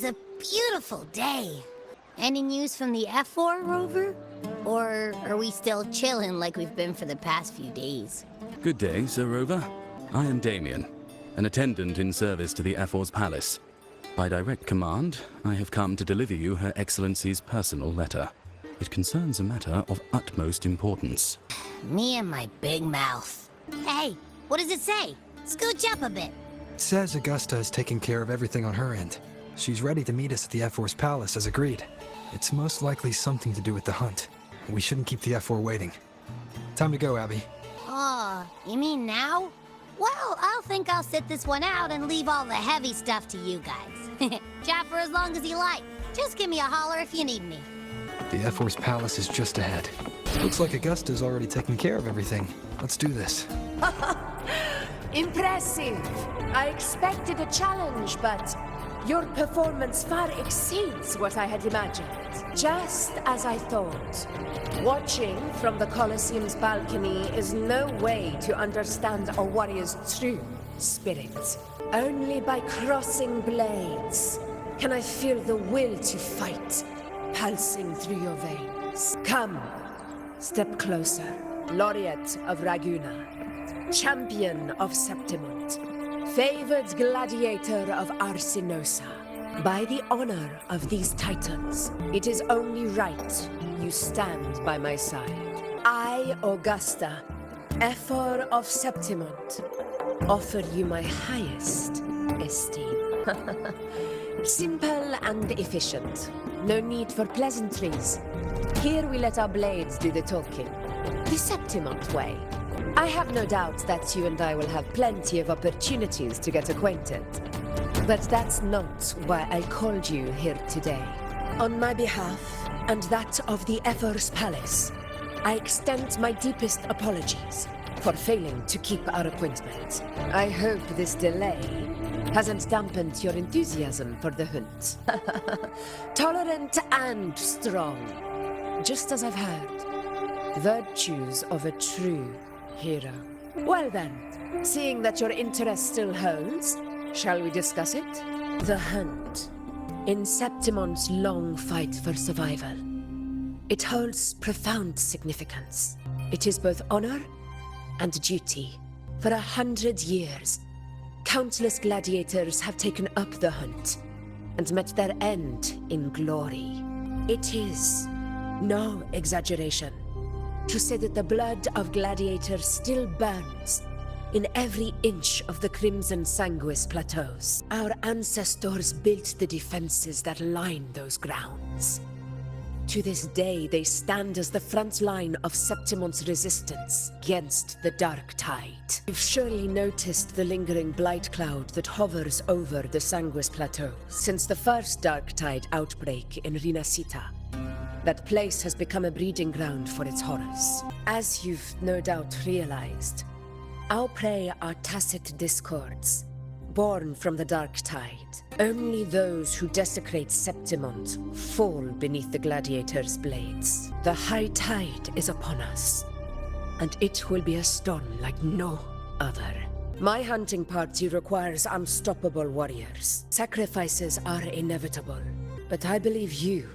is a beautiful day. Any news from the F4 rover? Or are we still chilling like we've been for the past few days? Good day, Sir Rover. I am Damien, an attendant in service to the F4's palace. By direct command, I have come to deliver you Her Excellency's personal letter. It concerns a matter of utmost importance. Me and my big mouth. Hey, what does it say? Scooch up a bit. It says Augusta is taking care of everything on her end. She's ready to meet us at the F4's palace as agreed. It's most likely something to do with the hunt. We shouldn't keep the F4 waiting. Time to go, Abby. Oh, you mean now? Well, I'll sit this one out and leave all the heavy stuff to you guys. Chat for as long as you like. Just give me a holler if you need me. The F4's palace is just ahead. Looks like Augusta's already taken care of everything. Let's do this. Impressive. I expected a challenge, but your performance far exceeds what I had imagined. Just as I thought. Watching from the Colosseum's balcony is no way to understand a warrior's true spirit. Only by crossing blades can I feel the will to fight pulsing through your veins. Come, step closer. Laureate of Raguna, champion of Septimont, favored gladiator of Arsinosa. By the honor of these titans, it is only right you stand by my side. I, Augusta, Ephor of Septimont, offer you my highest esteem. Simple and efficient. No need for pleasantries. Here we let our blades do the talking. The Septimont way. I have no doubt that you and I will have plenty of opportunities to get acquainted. But that's not why I called you here today. On my behalf, and that of the Ephor's Palace, I extend my deepest apologies for failing to keep our appointment. I hope this delay hasn't dampened your enthusiasm for the hunt. Tolerant and strong, just as I've heard. Virtues of a true hero. Well then, seeing that your interest still holds, shall we discuss it? The hunt. In Septimont's long fight for survival. It holds profound significance. It is both honor and duty. For 100 years, countless gladiators have taken up the hunt and met their end in glory. It is no exaggeration to say that the blood of gladiators still burns in every inch of the Crimson Sanguis plateaus. Our ancestors built the defenses that line those grounds. To this day, they stand as the front line of Septimont's resistance against the Dark Tide. You've surely noticed the lingering blight cloud that hovers over the Sanguis Plateau since the first Dark Tide outbreak in Rinasita. That place has become a breeding ground for its horrors. As you've no doubt realized, our prey are tacit discords, born from the Dark Tide. Only those who desecrate Septimont fall beneath the gladiators' blades. The High Tide is upon us, and it will be a storm like no other. My hunting party requires unstoppable warriors. Sacrifices are inevitable, but I believe you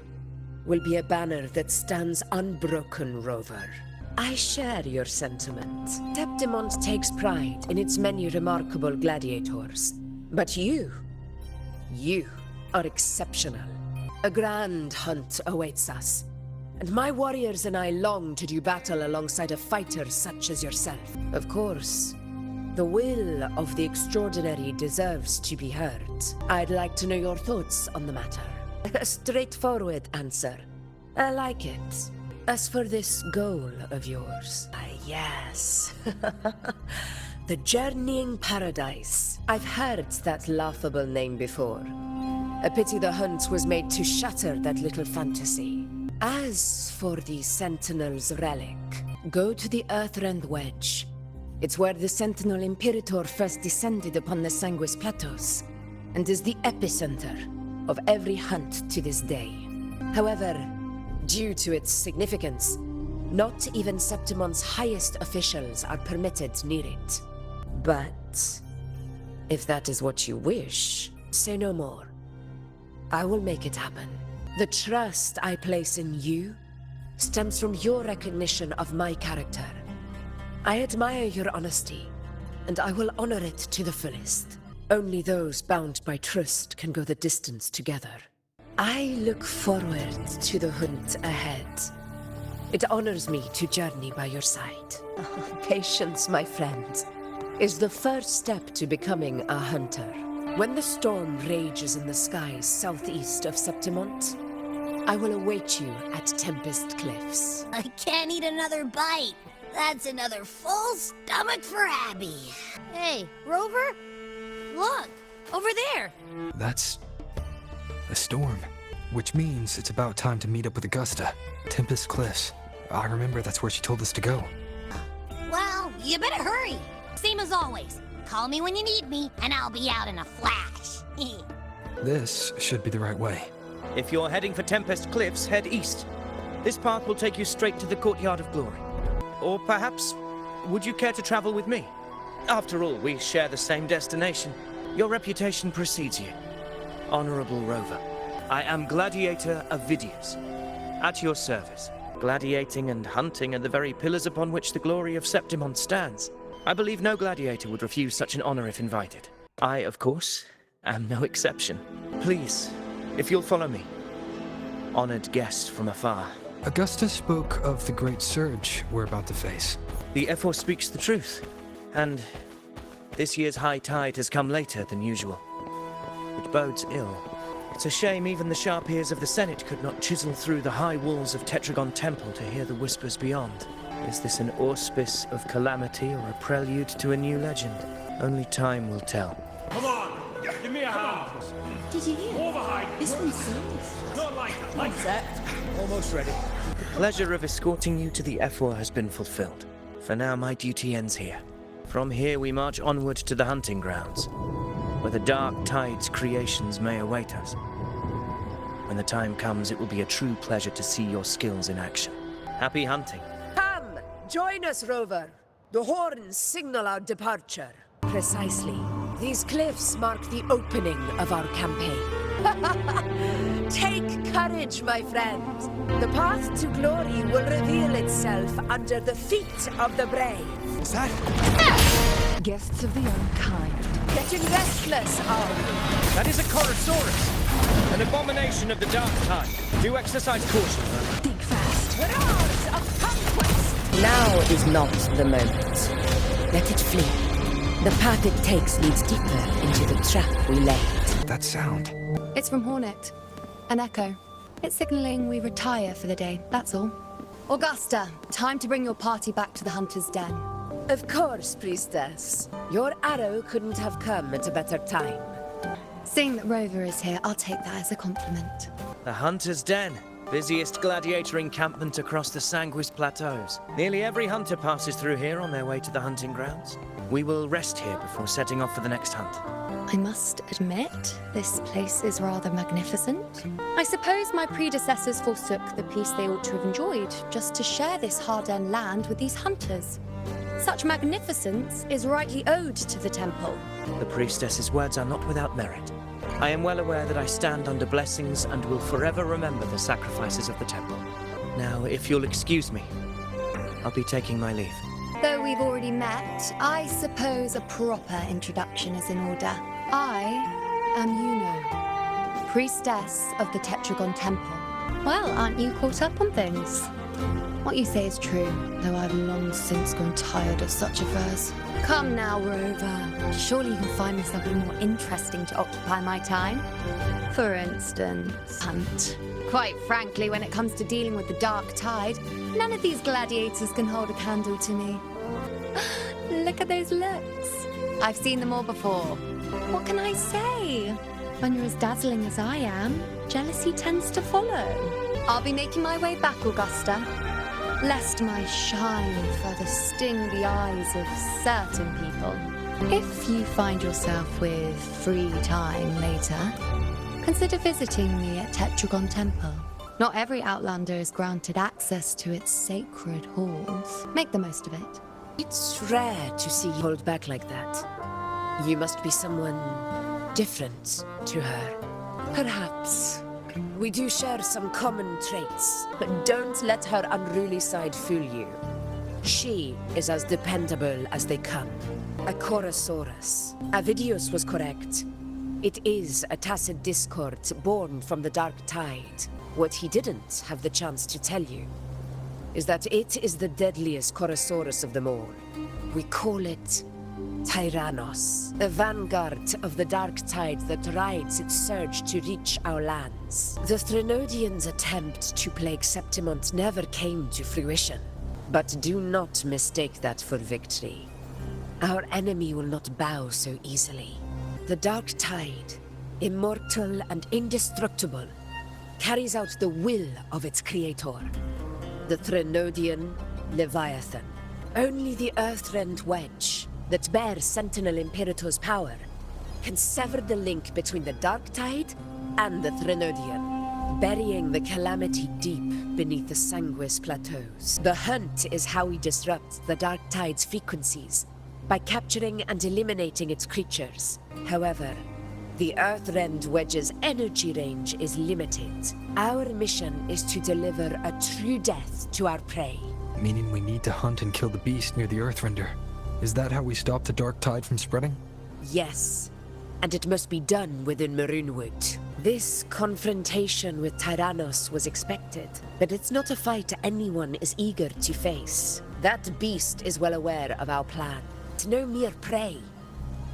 will be a banner that stands unbroken, Rover. I share your sentiment. Septimont takes pride in its many remarkable gladiators. But you are exceptional. A grand hunt awaits us. And my warriors and I long to do battle alongside a fighter such as yourself. Of course, the will of the extraordinary deserves to be heard. I'd like to know your thoughts on the matter. A straightforward answer. I like it. As for this goal of yours, yes. The Journeying Paradise. I've heard that laughable name before. A pity the hunt was made to shatter that little fantasy. As for the Sentinel's relic, go to the Earthrend Wedge. It's where the Sentinel Imperator first descended upon the Sanguis Plateaus, and is the epicenter of every hunt to this day. However, due to its significance, not even Septimont's highest officials are permitted near it. But if that is what you wish, say no more. I will make it happen. The trust I place in you stems from your recognition of my character. I admire your honesty, and I will honor it to the fullest. Only those bound by trust can go the distance together. I look forward to the hunt ahead. It honors me to journey by your side. Patience, my friend, is the first step to becoming a hunter. When the storm rages in the skies southeast of Septimont, I will await you at Tempest Cliffs. I can't eat another bite. That's another full stomach for Abby. Hey, Rover? Look, over there. That's a storm, which means it's about time to meet up with Augusta. Tempest Cliffs. I remember that's where she told us to go. Well, you better hurry. Same as always. Call me when you need me, and I'll be out in a flash. This should be the right way. If you're heading for Tempest Cliffs, head east. This path will take you straight to the Courtyard of Glory. Or perhaps, would you care to travel with me? After all, we share the same destination. Your reputation precedes you. Honorable Rover, I am Gladiator Avidius, at your service. Gladiating and hunting are the very pillars upon which the glory of Septimont stands. I believe no gladiator would refuse such an honor if invited. I, of course, am no exception. Please, if you'll follow me. Honored guest from afar. Augusta spoke of the great surge we're about to face. The F4 speaks the truth, and this year's high tide has come later than usual, which bodes ill. It's a shame even the sharp ears of the Senate could not chisel through the high walls of Tetragon Temple to hear the whispers beyond. Is this an auspice of calamity or a prelude to a new legend? Only time will tell. Come on, give me a hand. Did you hear? Over behind. This one's serious. Not like that. Almost ready. The pleasure of escorting you to the F4 has been fulfilled. For now, my duty ends here. From here, we march onward to the hunting grounds, where the dark tide's creations may await us. When the time comes, it will be a true pleasure to see your skills in action. Happy hunting. Come, join us, Rover. The horns signal our departure. Precisely. These cliffs mark the opening of our campaign. Take courage, my friend. The path to glory will reveal itself under the feet of the brave. Is that? Guests of the unkind. Getting restless, are we? That is a Chorosaurus, an abomination of the dark tide. Do exercise caution. Think fast. Roars of conquest! Now is not the moment. Let it flee. The path it takes leads deeper into the trap we laid. That sound. It's from Hornet. An echo. It's signaling we retire for the day, that's all. Augusta, time to bring your party back to the Hunter's Den. Of course, priestess. Your arrow couldn't have come at a better time. Seeing that Rover is here, I'll take that as a compliment. The Hunter's Den. Busiest gladiator encampment across the Sanguis Plateaus. Nearly every hunter passes through here on their way to the hunting grounds. We will rest here before setting off for the next hunt. I must admit, this place is rather magnificent. I suppose my predecessors forsook the peace they ought to have enjoyed just to share this hard-earned land with these hunters. Such magnificence is rightly owed to the temple. The priestess's words are not without merit. I am well aware that I stand under blessings and will forever remember the sacrifices of the temple. Now, if you'll excuse me, I'll be taking my leave. Though we've already met, I suppose a proper introduction is in order. I am Yuno, priestess of the Tetragon Temple. Well, aren't you caught up on things? What you say is true, though I've long since grown tired of such affairs. Come now, Rover. Surely you can find me something more interesting to occupy my time. For instance, hunt. Quite frankly, when it comes to dealing with the dark tide, none of these gladiators can hold a candle to me. Look at those looks. I've seen them all before. What can I say? When you're as dazzling as I am, jealousy tends to follow. I'll be making my way back, Augusta, lest my shine further sting the eyes of certain people. If you find yourself with free time later, consider visiting me at Tetragon Temple. Not every Outlander is granted access to its sacred halls. Make the most of it. It's rare to see you hold back like that. You must be someone different to her. Perhaps. We do share some common traits, but don't let her unruly side fool you. She is as dependable as they come. A Chorosaurus. Avidius was correct. It is a tacit discord born from the Dark Tide. What he didn't have the chance to tell you is that it is the deadliest Chorosaurus of them all. We call it Tyrannos, the vanguard of the Dark Tide that rides its surge to reach our lands. The Threnodians' attempt to plague Septimont never came to fruition. But do not mistake that for victory. Our enemy will not bow so easily. The Dark Tide, immortal and indestructible, carries out the will of its creator, the Threnodian Leviathan. Only the Earthrend Wedge, that bears Sentinel Imperator's power, can sever the link between the Dark Tide and the Threnodian, burying the calamity deep beneath the Sanguis plateaus. The hunt is how we disrupt the Dark Tide's frequencies, by capturing and eliminating its creatures. However, the Earthrend Wedge's energy range is limited. Our mission is to deliver a true death to our prey. Meaning we need to hunt and kill the beast near the Earthrender. Is that how we stop the Dark Tide from spreading? Yes, and it must be done within Maroonwood. This confrontation with Tyrannos was expected, but it's not a fight anyone is eager to face. That beast is well aware of our plan. It's no mere prey.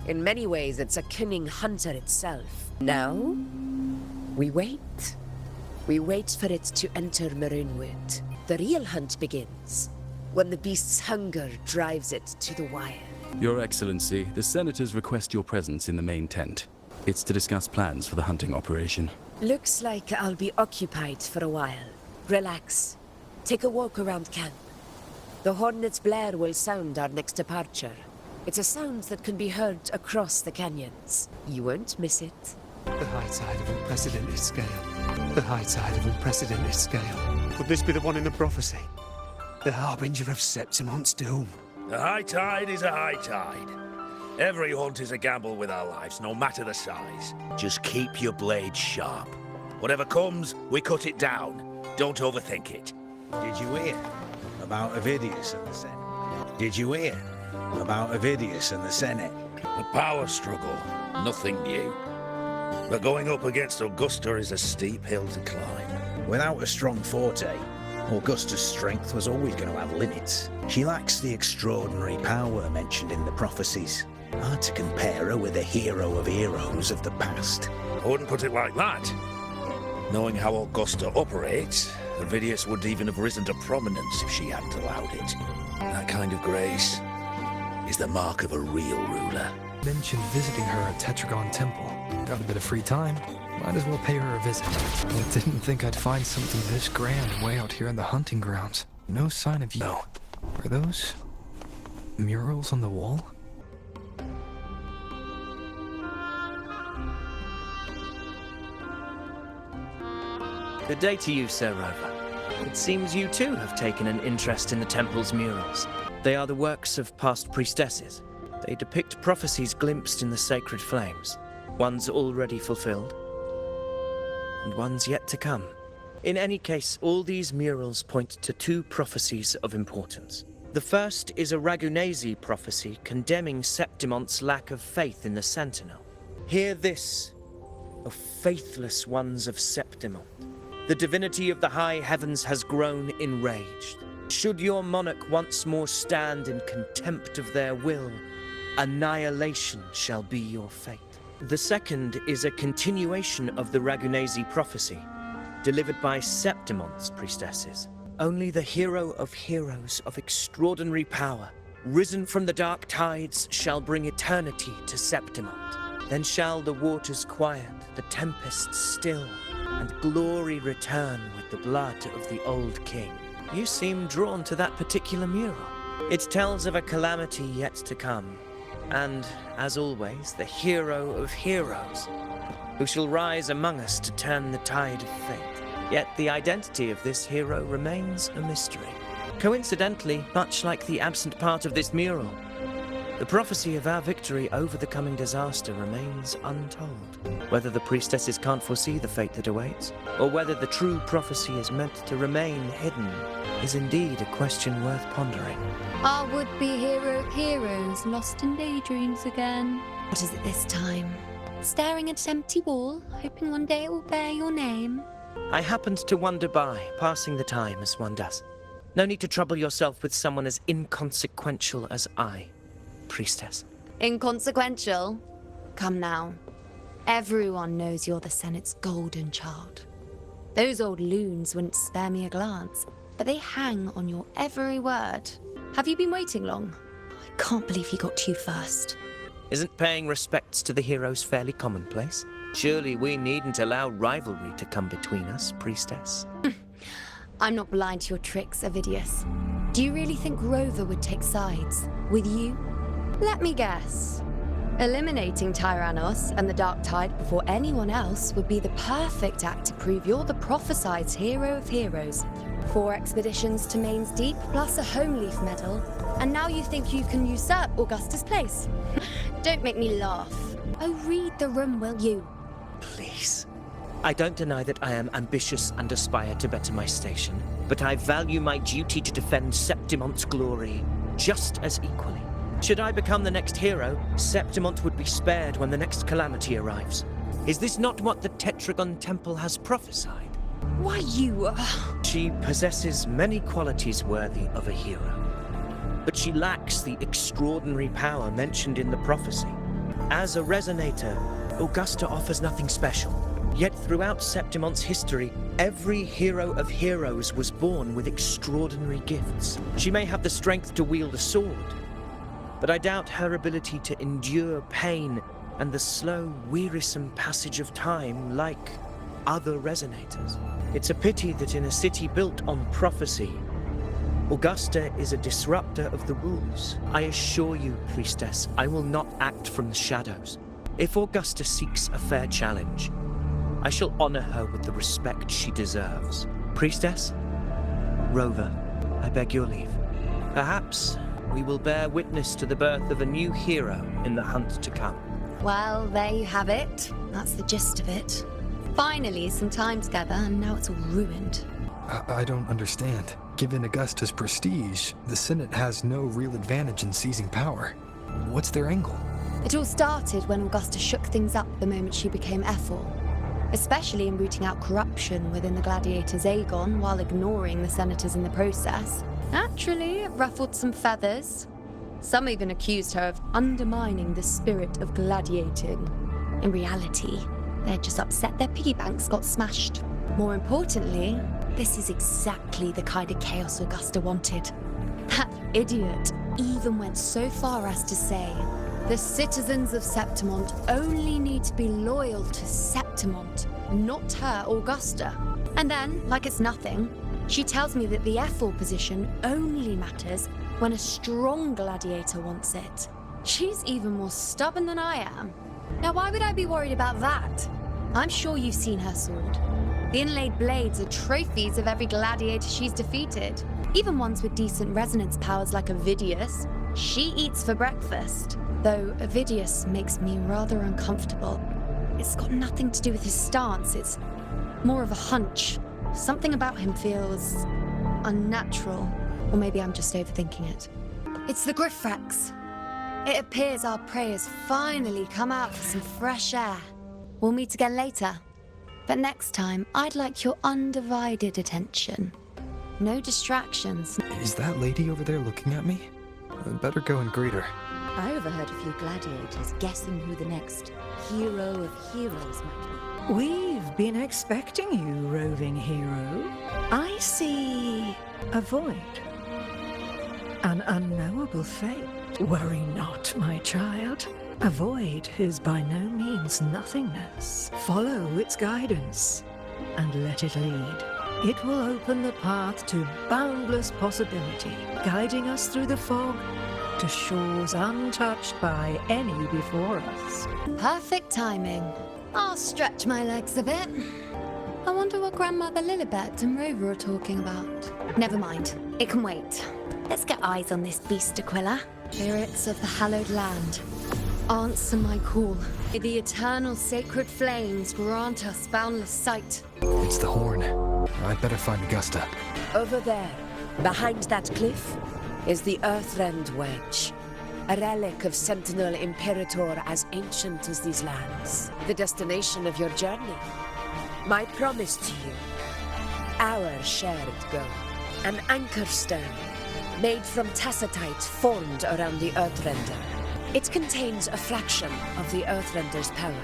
In many ways, it's a cunning hunter itself. Now, we wait. We wait for it to enter Maroonwood. The real hunt begins when the beast's hunger drives it to the wire. Your Excellency, the Senators request your presence in the main tent. It's to discuss plans for the hunting operation. Looks like I'll be occupied for a while. Relax. Take a walk around camp. The Hornet's blare will sound our next departure. It's a sound that can be heard across the canyons. You won't miss it. The high tide of unprecedented scale. The high tide of unprecedented scale. Could this be the one in the prophecy? The harbinger of Septimont's doom. The high tide is a high tide. Every hunt is a gamble with our lives, no matter the size. Just keep your blade sharp. Whatever comes, we cut it down. Don't overthink it. Did you hear about Avidius and the Senate? Did you hear about Avidius and the Senate? The power struggle, nothing new. But going up against Augusta is a steep hill to climb. Without a strong forte, Augusta's strength was always going to have limits. She lacks the extraordinary power mentioned in the prophecies. Hard to compare her with a hero of heroes of the past. I wouldn't put it like that. Knowing how Augusta operates, Avidius would even have risen to prominence if she hadn't allowed it. That kind of grace is the mark of a real ruler. Mentioned visiting her at Tetragon Temple. Got a bit of free time. Might as well pay her a visit. I didn't think I'd find something this grand way out here in the hunting grounds. No sign of you. Are those murals on the wall? Good day to you, Sir Rover. It seems you too have taken an interest in the temple's murals. They are the works of past priestesses. They depict prophecies glimpsed in the sacred flames, ones already fulfilled, and ones yet to come. In any case, all these murals point to two prophecies of importance. The first is a Ragunesi prophecy condemning Septimont's lack of faith in the Sentinel. Hear this, O faithless ones of Septimont. The divinity of the high heavens has grown enraged. Should your monarch once more stand in contempt of their will, annihilation shall be your fate. The second is a continuation of the Ragunesi prophecy, delivered by Septimont's priestesses. Only the hero of heroes of extraordinary power, risen from the dark tides, shall bring eternity to Septimont. Then shall the waters quiet, the tempests still, and glory return with the blood of the old king. You seem drawn to that particular mural. It tells of a calamity yet to come, and, as always, the hero of heroes, who shall rise among us to turn the tide of fate. Yet the identity of this hero remains a mystery. Coincidentally, much like the absent part of this mural, The prophecy of our victory over the coming disaster remains untold. Whether the priestesses can't foresee the fate that awaits, or whether the true prophecy is meant to remain hidden, is indeed a question worth pondering. Our would-be hero of heroes lost in daydreams again. What is it this time? Staring at an empty wall, hoping one day it will bear your name? I happened to wander by, passing the time as one does. No need to trouble yourself with someone as inconsequential as I, priestess. Inconsequential? Come now. Everyone knows you're the Senate's golden child. Those old loons wouldn't spare me a glance, but they hang on your every word. Have you been waiting long? I can't believe you got to you first. Isn't paying respects to the heroes fairly commonplace? Surely we needn't allow rivalry to come between us, priestess. I'm not blind to your tricks, Avidius. Do you really think Rover would take sides with you? Let me guess. Eliminating Tyrannos and the Dark Tide before anyone else would be the perfect act to prove you're the prophesied hero of heroes. 4 expeditions to Main's Deep, plus a Home Leaf medal, and now you think you can usurp Augustus' place? Don't make me laugh. Oh, read the room, will you? Please. I don't deny that I am ambitious and aspire to better my station, but I value my duty to defend Septimont's glory just as equally. Should I become the next hero, Septimont would be spared when the next calamity arrives. Is this not what the Tetragon Temple has prophesied? Why, you... She possesses many qualities worthy of a hero, but she lacks the extraordinary power mentioned in the prophecy. As a resonator, Augusta offers nothing special. Yet throughout Septimont's history, every hero of heroes was born with extraordinary gifts. She may have the strength to wield a sword, but I doubt her ability to endure pain and the slow, wearisome passage of time like other resonators. It's a pity that in a city built on prophecy, Augusta is a disruptor of the rules. I assure you, priestess, I will not act from the shadows. If Augusta seeks a fair challenge, I shall honor her with the respect she deserves. Priestess? Rover, I beg your leave. Perhaps we will bear witness to the birth of a new hero in the hunt to come. Well, there you have it. That's the gist of it. Finally, some time together, and now it's all ruined. I don't understand. Given Augusta's prestige, the Senate has no real advantage in seizing power. What's their angle? It all started when Augusta shook things up the moment she became Ephor, especially in rooting out corruption within the gladiators Aegon while ignoring the senators in the process. Naturally, it ruffled some feathers. Some even accused her of undermining the spirit of gladiating. In reality, they're just upset their piggy banks got smashed. More importantly, this is exactly the kind of chaos Augusta wanted. That idiot even went so far as to say, the citizens of Septimont only need to be loyal to Septimont, not her, Augusta. And then, like it's nothing, she tells me that the Ephor position only matters when a strong gladiator wants it. She's even more stubborn than I am. Now, why would I be worried about that? I'm sure you've seen her sword. The inlaid blades are trophies of every gladiator she's defeated. Even ones with decent resonance powers like Avidius, she eats for breakfast. Though Avidius makes me rather uncomfortable. It's got nothing to do with his stance, it's more of a hunch. Something about him feels unnatural. Or maybe I'm just overthinking it. It's the Griffrex. It appears our prey has finally come out for some fresh air. We'll meet again later. But next time, I'd like your undivided attention. No distractions. Is that lady over there looking at me? I'd better go and greet her. I overheard a few gladiators guessing who the next hero of heroes might be. We've been expecting you, roving hero. I see a void. An unknowable fate. Worry not, my child. A void is by no means nothingness. Follow its guidance and let it lead. It will open the path to boundless possibility, guiding us through the fog to shores untouched by any before us. Perfect timing. I'll stretch my legs a bit. I wonder what Grandmother Lilibet and Rover are talking about. Never mind. It can wait. Let's get eyes on this beast, Aquila. Spirits of the hallowed land, answer my call. May the eternal sacred flames grant us boundless sight. It's the horn. I'd better find Augusta. Over there, behind that cliff, is the Earthrend Wedge. A relic of Sentinel Imperator as ancient as these lands. The destination of your journey. My promise to you. Our shared goal. An anchor stone, made from tacitite formed around the Earthrender. It contains a fraction of the Earthrender's power.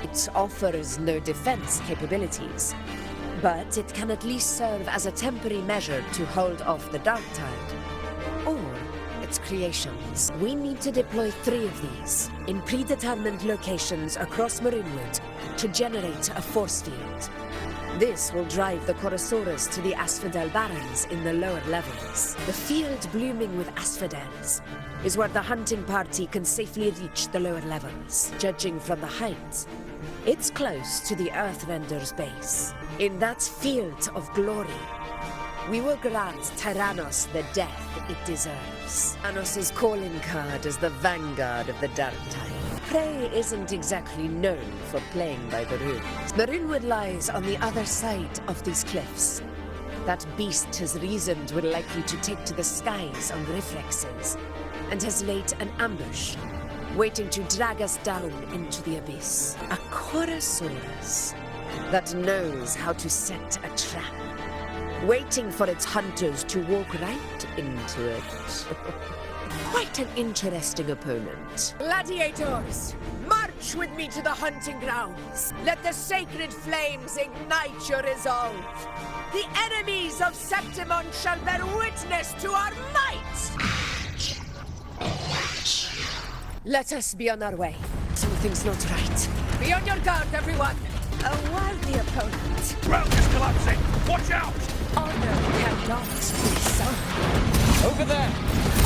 It offers no defense capabilities, but it can at least serve as a temporary measure to hold off the dark tide. Or its creations. We need to deploy 3 of these in predetermined locations across Marinwood to generate a force field. This will drive the Chorosaurus to the Asphodel Barrens in the lower levels. The field blooming with asphodels is where the hunting party can safely reach the lower levels. Judging from the height, it's close to the Earthrender's base. In that field of glory, we will grant Tyrannos the death it deserves. Tyrannos' calling card as the vanguard of the Dark Tide. Prey isn't exactly known for playing by the rules. Marinwood lies on the other side of these cliffs. That beast has reasoned we're likely to take to the skies on reflexes, and has laid an ambush, waiting to drag us down into the abyss. A Chorosaurus that knows how to set a trap, waiting for its hunters to walk right into it. Quite an interesting opponent. Gladiators, march with me to the hunting grounds. Let the sacred flames ignite your resolve. The enemies of Septimon shall bear witness to our might! Let us be on our way. Something's not right. Be on your guard, everyone! A worthy opponent. Ground is collapsing! Watch out! Honor cannot be sung. Over there!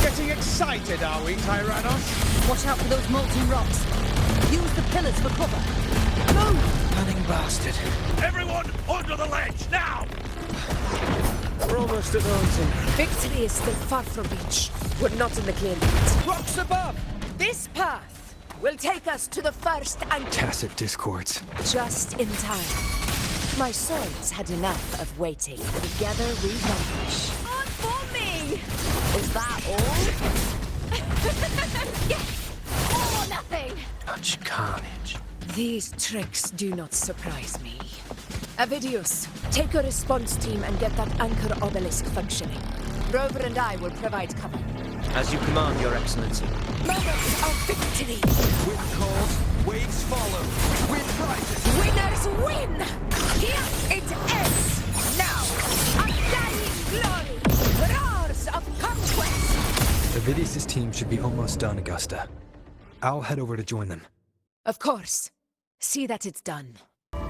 Getting excited, are we, Tyrannos? Watch out for those molten rocks. Use the pillars for cover. Move! Cunning bastard. Everyone, under the ledge, now! We're almost at the hunting. Victory is still far from reach. We're not in the clear yet. Rocks above! This path will take us to the first anchor. Tacit discords. Just in time. My swords had enough of waiting. Together we vanquish. On for me! Is that all? Yes! All or nothing! Such carnage. These tricks do not surprise me. Avidius, take a response team and get that anchor obelisk functioning. Rover and I will provide cover. As you command, Your Excellency. Moments of victory! Wind calls, waves follow. Win prizes. Winners win! Here it is! Now, undying glory! Roars of conquest! Avidius' team should be almost done, Augusta. I'll head over to join them. Of course. See that it's done.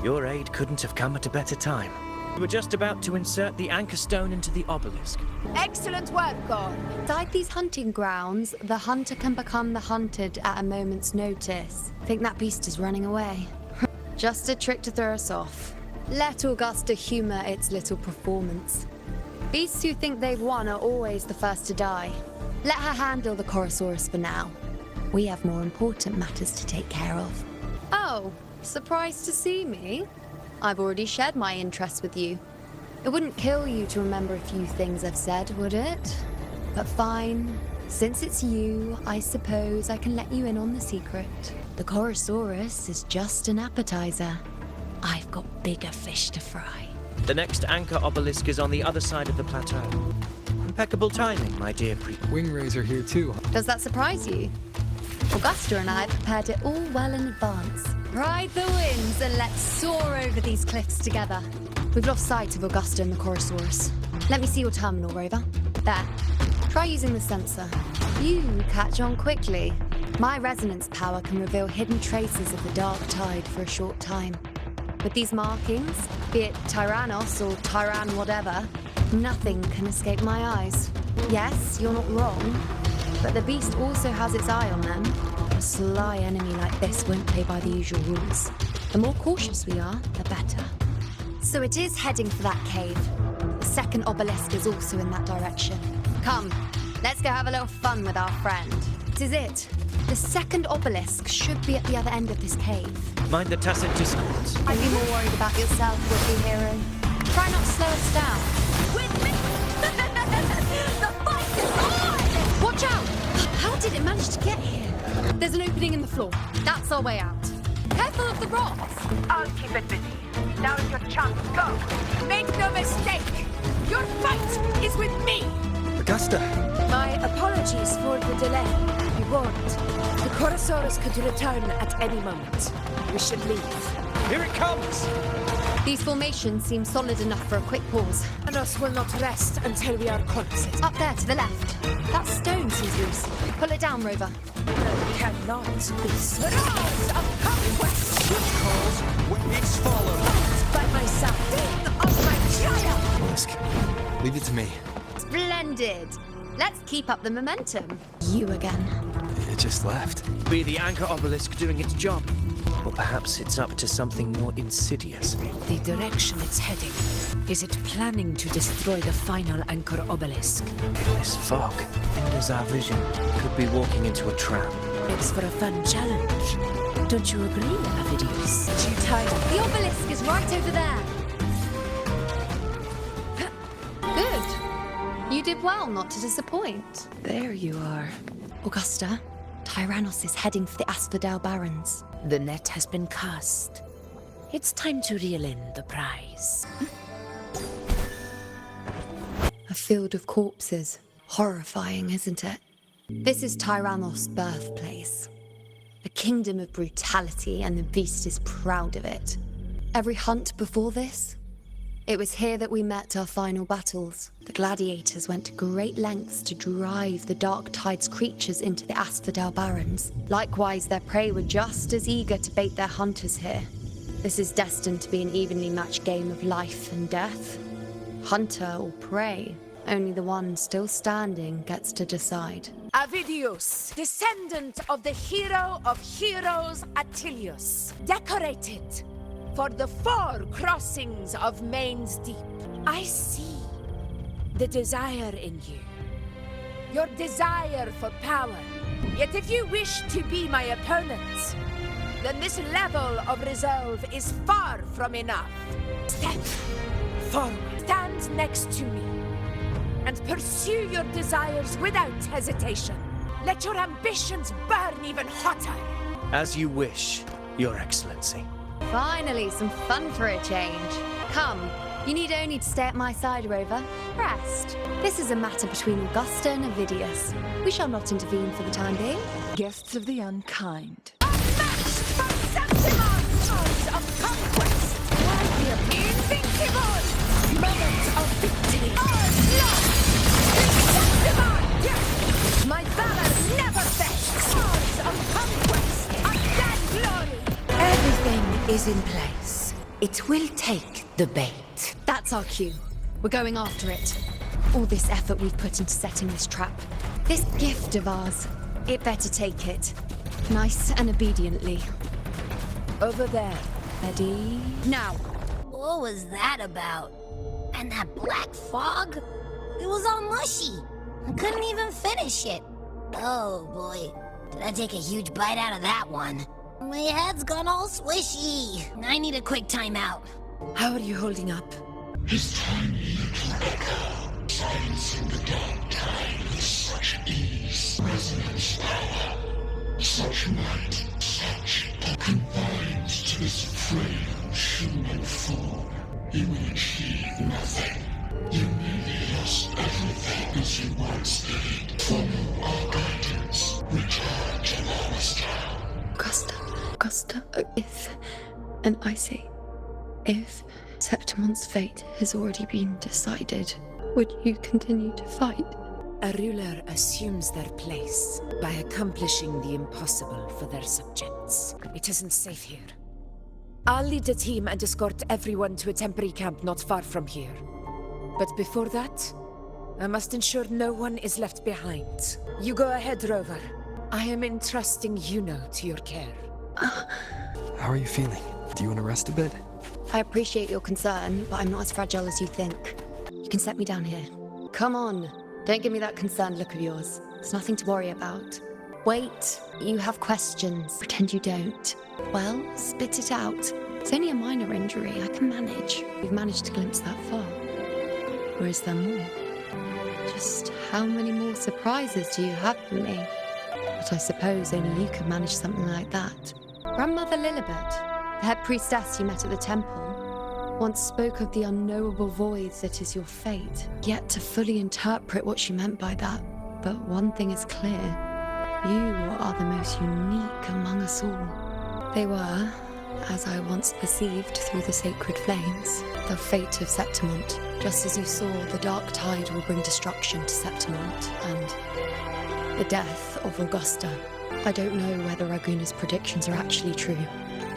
Your aid couldn't have come at a better time. We were just about to insert the anchor stone into the obelisk. Excellent work, Gorn. Inside these hunting grounds, the hunter can become the hunted at a moment's notice. Think that beast is running away. Just a trick to throw us off. Let Augusta humor its little performance. Beasts who think they've won are always the first to die. Let her handle the Chorosaurus for now. We have more important matters to take care of. Oh, surprised to see me? I've already shared my interest with you. It wouldn't kill you to remember a few things I've said, would it? But fine. Since it's you, I suppose I can let you in on the secret. The Chorosaurus is just an appetizer. I've got bigger fish to fry. The next anchor obelisk is on the other side of the plateau. Impeccable timing, my dear Wingrais are here too. Does that surprise you? Augusta and I prepared it all well in advance. Ride the winds and let's soar over these cliffs together. We've lost sight of Augusta and the Chorosaurus. Let me see your terminal, Rover. There. Try using the sensor. You catch on quickly. My resonance power can reveal hidden traces of the dark tide for a short time. With these markings, be it Tyrannos or Tyran whatever, nothing can escape my eyes. Yes, you're not wrong, but the beast also has its eye on them. A sly enemy like this won't play by the usual rules. The more cautious we are, the better. So it is heading for that cave. The second obelisk is also in that direction. Come, let's go have a little fun with our friend. That is it. The second obelisk should be at the other end of this cave. Mind the tacit discords. I'd be more worried about yourself, would-be hero. Try not to slow us down. With me! The fight is on! Watch out! How did it manage to get here? There's an opening in the floor. That's our way out. Careful of the rocks! I'll keep it busy. Now's your chance. Go! Make no mistake! Your fight is with me! Augusta! My apologies for the delay. Be warned. The Chorosaurus could return at any moment. We should leave. Here it comes! These formations seem solid enough for a quick pause. And us will not rest until we are corpses. Up there to the left. That stone seems loose. Pull it down, Rover. No, cannot be so. Rise of conquest! Which cause waves follow. By my side. Think of my child! Obelisk. Leave it to me. Splendid. Let's keep up the momentum. You again. It just left. Be the anchor obelisk doing its job. Or perhaps it's up to something more insidious. The direction it's heading. Is it planning to destroy the final anchor obelisk? This fog hinders our vision. Could be walking into a trap. It's for a fun challenge. Don't you agree, Avidius? Too tired. The obelisk is right over there. Good. You did well not to disappoint. There you are. Augusta, Tyrannos is heading for the Asphodel Barrens. The net has been cast. It's time to reel in the prize. A field of corpses. Horrifying, isn't it? This is Tyrannos' birthplace. A kingdom of brutality, and the beast is proud of it. Every hunt before this, it was here that we met our final battles. The gladiators went to great lengths to drive the Dark Tide's creatures into the Asphodel Barrens. Likewise, their prey were just as eager to bait their hunters here. This is destined to be an evenly matched game of life and death. Hunter or prey, only the one still standing gets to decide. Avidius, descendant of the hero of heroes Attilius, decorated for the 4 crossings of Main's Deep. I see the desire in you. Your desire for power. Yet if you wish to be my opponent, then this level of resolve is far from enough. Step forward. Stand next to me and pursue your desires without hesitation. Let your ambitions burn even hotter. As you wish, Your Excellency. Finally, some fun for a change. Come, you need only to stay at my side, Rover. Rest. This is a matter between Augusta and Avidius. We shall not intervene for the time being. Gifts of the unkind. Unmatched from Septimon! Hours of conquest! Invincible! Moments of victory! Septimon! Yes! My valor never fails! Hours of conquest! Undead glory! Everything is in place. It will take the bait. That's our cue. We're going after it. All this effort we've put into setting this trap. This gift of ours. It better take it. Nice and obediently. Over there. Ready? Now. What was that about? And that black fog? It was all mushy. I couldn't even finish it. Oh boy, did I take a huge bite out of that one. My head's gone all swishy. I need a quick timeout. How are you holding up? His tiny little echo, silencing the dark tide with such ease, resonance power, such might, such that confined to this frail human form. You will achieve nothing. You nearly lost everything as you once did. Follow our guidance. Return to Lawless Town. Augusta, and I say, if Septimon's fate has already been decided, would you continue to fight? A ruler assumes their place by accomplishing the impossible for their subjects. It isn't safe here. I'll lead a team and escort everyone to a temporary camp not far from here. But before that, I must ensure no one is left behind. You go ahead, Rover. I am entrusting Yuno to your care. How are you feeling? Do you want to rest a bit? I appreciate your concern, but I'm not as fragile as you think. You can set me down here. Come on. Don't give me that concerned look of yours. There's nothing to worry about. Wait, you have questions. Pretend you don't. Well, spit it out. It's only a minor injury, I can manage. You've managed to glimpse that far. Or is there more? Just how many more surprises do you have for me? But I suppose only you could manage something like that. Grandmother Lilibet, the head priestess you met at the temple, once spoke of the unknowable void that is your fate. Yet to fully interpret what she meant by that. But one thing is clear. You are the most unique among us all. They were, as I once perceived through the sacred flames, the fate of Septimont. Just as you saw, the dark tide will bring destruction to Septimont, and the death of Augusta. I don't know whether Raguna's predictions are actually true,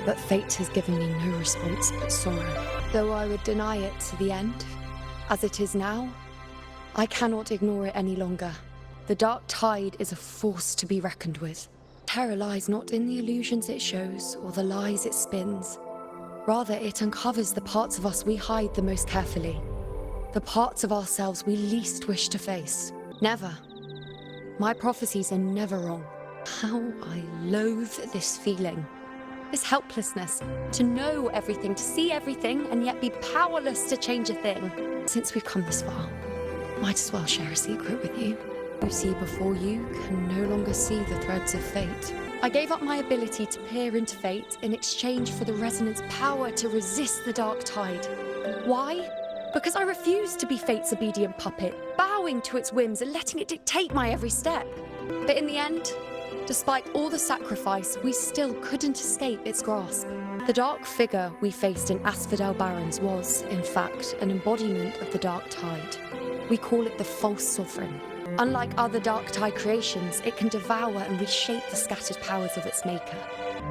but fate has given me no response but sorrow. Though I would deny it to the end, as it is now, I cannot ignore it any longer. The dark tide is a force to be reckoned with. Terror lies not in the illusions it shows or the lies it spins. Rather, it uncovers the parts of us we hide the most carefully. The parts of ourselves we least wish to face. Never. My prophecies are never wrong. How I loathe this feeling. This helplessness. To know everything, to see everything, and yet be powerless to change a thing. Since we've come this far, might as well share a secret with you. You see before you can no longer see the threads of fate. I gave up my ability to peer into fate in exchange for the resonance power to resist the dark tide. Why? Because I refused to be fate's obedient puppet, bowing to its whims and letting it dictate my every step. But in the end, despite all the sacrifice, we still couldn't escape its grasp. The dark figure we faced in Asphodel Barrens was, in fact, an embodiment of the dark tide. We call it the false sovereign. Unlike other dark tide creations, it can devour and reshape the scattered powers of its maker.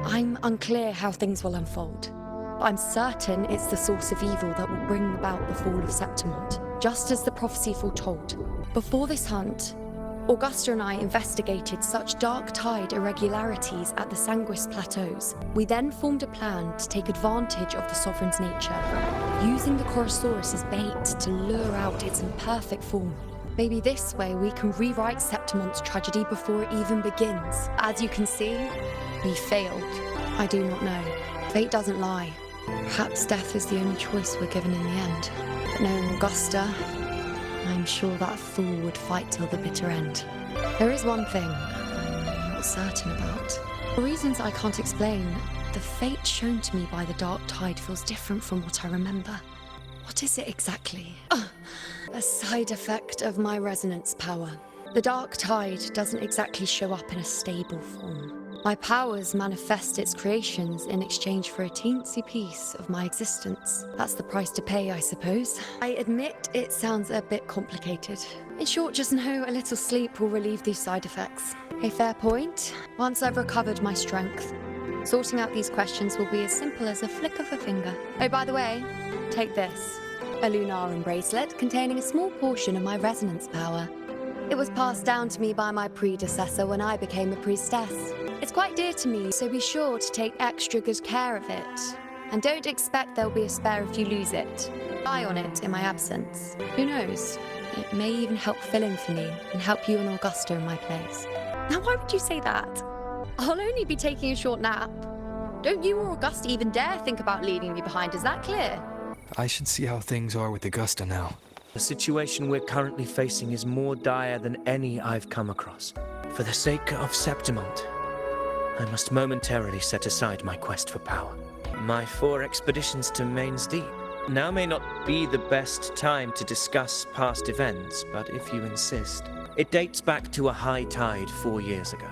I'm unclear how things will unfold, but I'm certain it's the source of evil that will bring about the fall of Septimont, just as the prophecy foretold. Before this hunt, Augusta and I investigated such dark tide irregularities at the Sanguis Plateaus. We then formed a plan to take advantage of the sovereign's nature, using the Chorosaurus as bait to lure out its imperfect form. Maybe this way we can rewrite Septimont's tragedy before it even begins. As you can see, we failed. I do not know. Fate doesn't lie. Perhaps death is the only choice we're given in the end. But knowing Augusta, I'm sure that fool would fight till the bitter end. There is one thing I'm not certain about. For reasons I can't explain, the fate shown to me by the dark tide feels different from what I remember. What is it exactly? A side effect of my resonance power. The dark tide doesn't exactly show up in a stable form. My powers manifest its creations in exchange for a teensy piece of my existence. That's the price to pay, I suppose. I admit it sounds a bit complicated. In short, just know a little sleep will relieve these side effects. A fair point. Once I've recovered my strength, sorting out these questions will be as simple as a flick of a finger. Oh, by the way, take this. A Lunarum bracelet containing a small portion of my resonance power. It was passed down to me by my predecessor when I became a priestess. It's quite dear to me, so be sure to take extra good care of it. And don't expect there'll be a spare if you lose it. Eye on it in my absence. Who knows? It may even help fill in for me and help you and Augusta in my place. Now why would you say that? I'll only be taking a short nap. Don't you or Augusta even dare think about leaving me behind, is that clear? I should see how things are with Augusta now. The situation we're currently facing is more dire than any I've come across. For the sake of Septimont, I must momentarily set aside my quest for power. My 4 expeditions to Main's Deep. Now may not be the best time to discuss past events, but if you insist. It dates back to a high tide 4 years ago.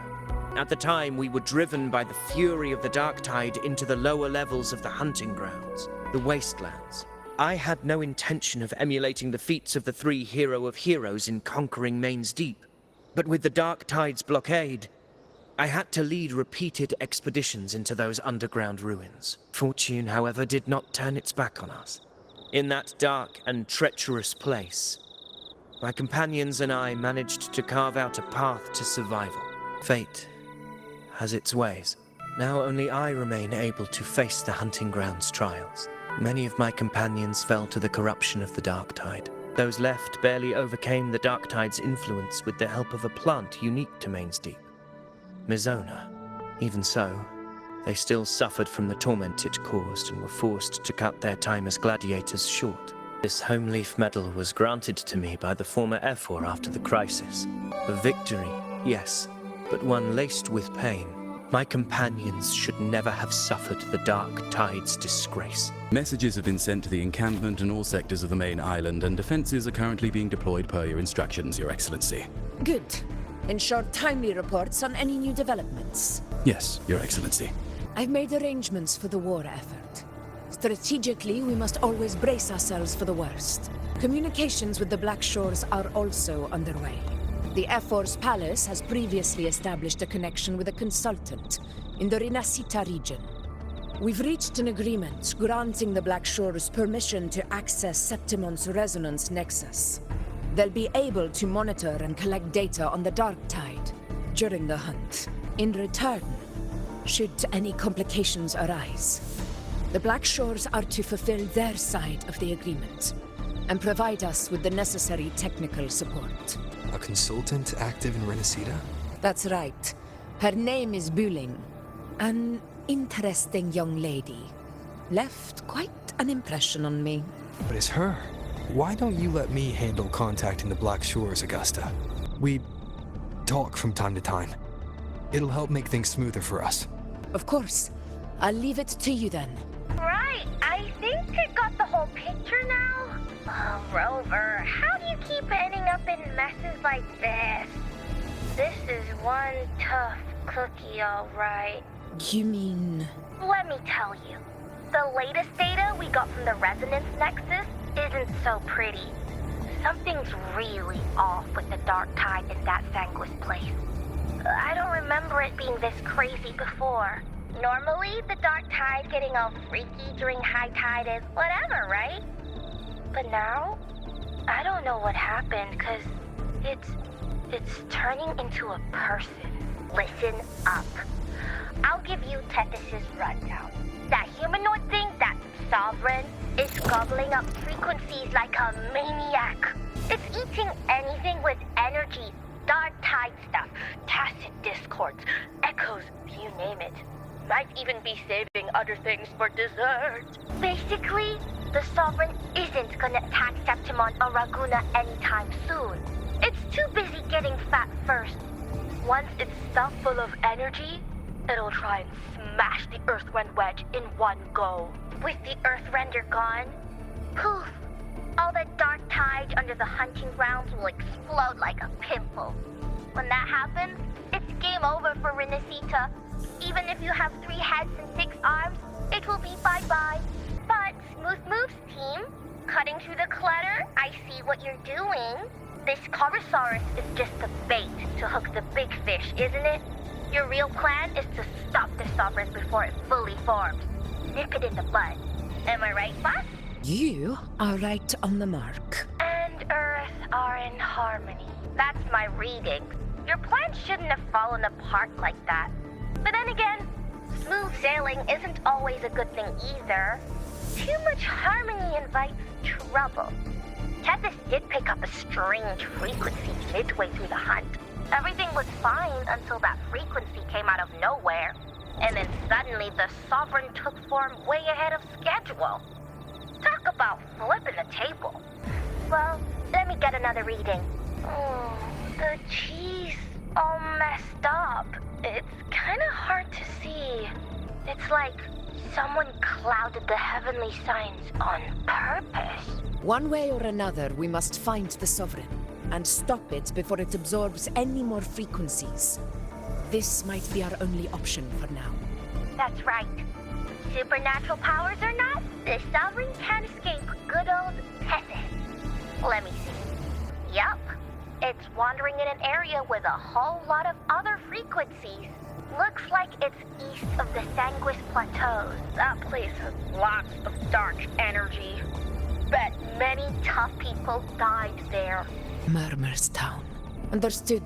At the time, we were driven by the fury of the dark tide into the lower levels of the hunting grounds, the wastelands. I had no intention of emulating the feats of the 3 hero of heroes in conquering Main's Deep. But with the dark tide's blockade, I had to lead repeated expeditions into those underground ruins. Fortune, however, did not turn its back on us. In that dark and treacherous place, my companions and I managed to carve out a path to survival. Fate has its ways. Now only I remain able to face the hunting grounds trials. Many of my companions fell to the corruption of the dark tide. Those left barely overcame the dark tide's influence with the help of a plant unique to Main's Deep. Mizona. Even so, they still suffered from the torment it caused and were forced to cut their time as gladiators short. This home leaf medal was granted to me by the former Ephor after the crisis. A victory, yes, but one laced with pain. My companions should never have suffered the Dark Tide's disgrace. Messages have been sent to the encampment and all sectors of the main island, and defenses are currently being deployed per your instructions, Your Excellency. Good. Ensure timely reports on any new developments. Yes, Your Excellency. I've made arrangements for the war effort. Strategically, we must always brace ourselves for the worst. Communications with the Black Shores are also underway. The Ephor's palace has previously established a connection with a consultant in the Rinascita region. We've reached an agreement granting the Black Shores permission to access Septimon's resonance nexus. They'll be able to monitor and collect data on the Dark Tide during the hunt. In return, should any complications arise, the Black Shores are to fulfill their side of the agreement and provide us with the necessary technical support. A consultant active in Rinascita? That's right. Her name is Buling. An interesting young lady. Left quite an impression on me. But it's her. Why don't you let me handle contacting the Black Shores, Augusta? We talk from time to time. It'll help make things smoother for us. Of course. I'll leave it to you then. Right, I think I got the whole picture now. Oh, Rover, how do you keep ending up in messes like this? This is one tough cookie, all right. You mean... Let me tell you. The latest data we got from the Resonance Nexus isn't so pretty. Something's really off with the Dark Tide in that Sanguis place. I don't remember it being this crazy before. Normally, the Dark Tide getting all freaky during high tide is whatever, right? But now, I don't know what happened, because it's turning into a person. Listen up. I'll give you Tethys' rundown. That humanoid thing, that Sovereign, is gobbling up frequencies like a maniac. It's eating anything with energy, Dark Tide stuff, tacit discords, echoes, you name it. Might even be saving other things for dessert. Basically, the Sovereign isn't gonna attack Septimon or Raguna anytime soon. It's too busy getting fat first. Once it's stuffed full of energy, it'll try and smash the Earthrend wedge in one go. With the Earthrender gone, poof, all the Dark Tide under the hunting grounds will explode like a pimple. When that happens, it's game over for Rinascita. Even if you have 3 heads and 6 arms, it will be bye-bye. But, smooth moves, team. Cutting through the clutter, I see what you're doing. This Corosaurus is just the bait to hook the big fish, isn't it? Your real plan is to stop the Sovereign before it fully forms. Nip it in the bud. Am I right, boss? You are right on the mark. And Earth are in harmony. That's my reading. Your plan shouldn't have fallen apart like that. But then again, smooth sailing isn't always a good thing either. Too much harmony invites trouble. Tethys did pick up a strange frequency midway through the hunt. Everything was fine until that frequency came out of nowhere. And then suddenly the Sovereign took form way ahead of schedule. Talk about flipping the table. Well, let me get another reading. Oh, the cheese all messed up. It's kind of hard to see. It's like someone clouded the heavenly signs on purpose. One way or another, we must find the Sovereign and stop it before it absorbs any more frequencies. This might be our only option for now. That's right. Supernatural powers or not, the Sovereign can't escape good old Tethys. Let me see. Yup. It's wandering in an area with a whole lot of other frequencies. Looks like it's east of the Sanguis Plateaus. That place has lots of dark energy. Bet many tough people died there. Murmur's Town. Understood.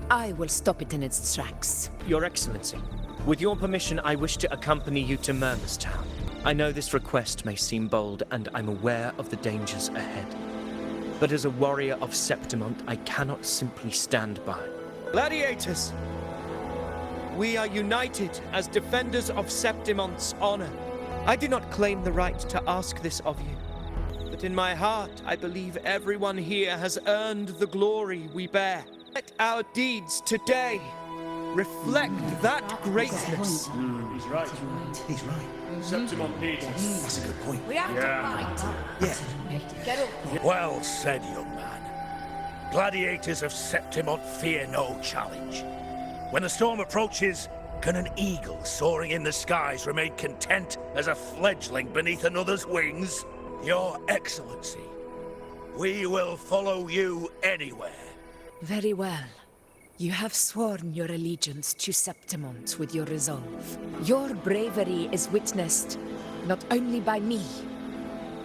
I will stop it in its tracks. Your Excellency, with your permission, I wish to accompany you to Murmur's Town. I know this request may seem bold, and I'm aware of the dangers ahead. But as a warrior of Septimont, I cannot simply stand by. Gladiators! we are united as defenders of Septimon's honor. I do not claim the right to ask this of you, but in my heart I believe everyone here has earned the glory we bear. Let our deeds today reflect that greatness. He's right. He's right. Septimon needs us. That's a good point. We have to fight. Yeah. Get up. Well said, young man. Gladiators of Septimon fear no challenge. When the storm approaches, can an eagle soaring in the skies remain content as a fledgling beneath another's wings? Your Excellency, we will follow you anywhere. Very well. You have sworn your allegiance to Septimont with your resolve. Your bravery is witnessed not only by me,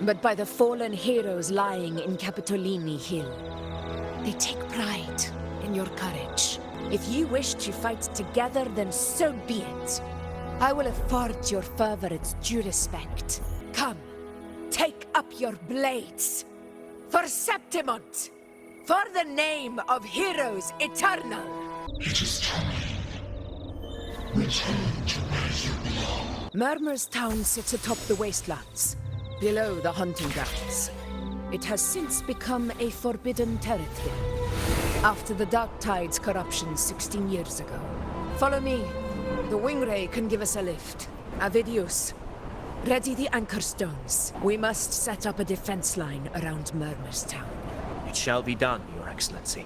but by the fallen heroes lying in Capitolini Hill. They take pride in your courage. If you wish to fight together, then so be it. I will afford your fervor its due respect. Come, take up your blades. For Septimont! For the name of heroes eternal! It is time. Return to where you belong. Murmur's town sits atop the wastelands, below the hunting grounds. It has since become a forbidden territory, after the Dark Tide's corruption 16 years ago. Follow me. The Wingray can give us a lift. Avidius, ready the anchor stones. We must set up a defense line around Murmur's town. It shall be done, Your Excellency.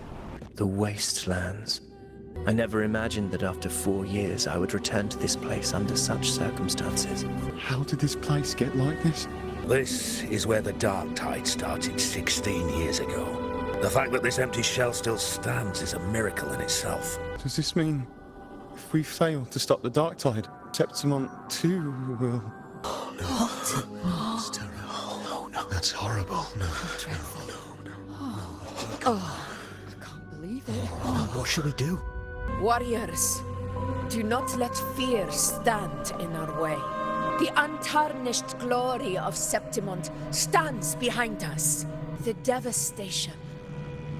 The wastelands. I never imagined that after 4 years I would return to this place under such circumstances. How did this place get like this? This is where the Dark Tide started 16 years ago. The fact that this empty shell still stands is a miracle in itself. Does this mean if we fail to stop the Dark Tide, Septimon too will... That's terrible. Oh, no. That's horrible. No. Oh, I can't believe it. What should we do? Warriors, do not let fear stand in our way. The untarnished glory of Septimont stands behind us. The devastation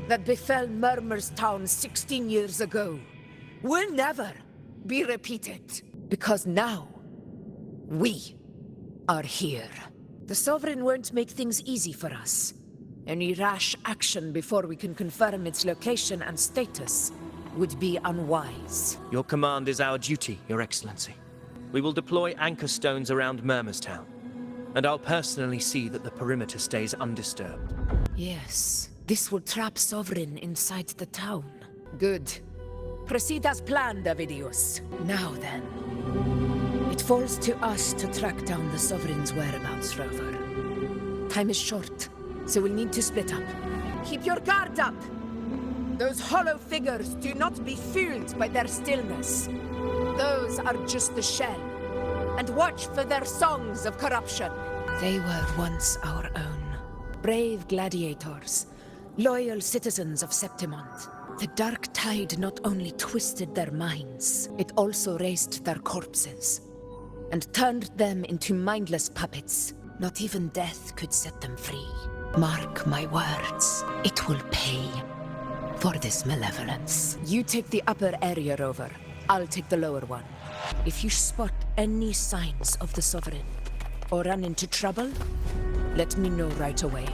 that befell Murmur's town 16 years ago will never be repeated. Because now, we are here. The Sovereign won't make things easy for us. Any rash action before we can confirm its location and status would be unwise. Your command is our duty, Your Excellency. We will deploy anchor stones around Murmur's town, and I'll personally see that the perimeter stays undisturbed. Yes, this will trap Sovereign inside the town. Good. Proceed as planned, Avidius. Now then, it falls to us to track down the Sovereign's whereabouts, Rover. Time is short, so we'll need to split up. Keep your guard up! Those hollow figures do not be fooled by their stillness. Those are just the shell. And watch for their songs of corruption. They were once our own. Brave gladiators, loyal citizens of Septimont. The Dark Tide not only twisted their minds, it also raised their corpses and turned them into mindless puppets. Not even death could set them free. Mark my words, it will pay for this malevolence. You take the upper area, Rover. I'll take the lower one. If you spot any signs of the Sovereign or run into trouble, let me know right away.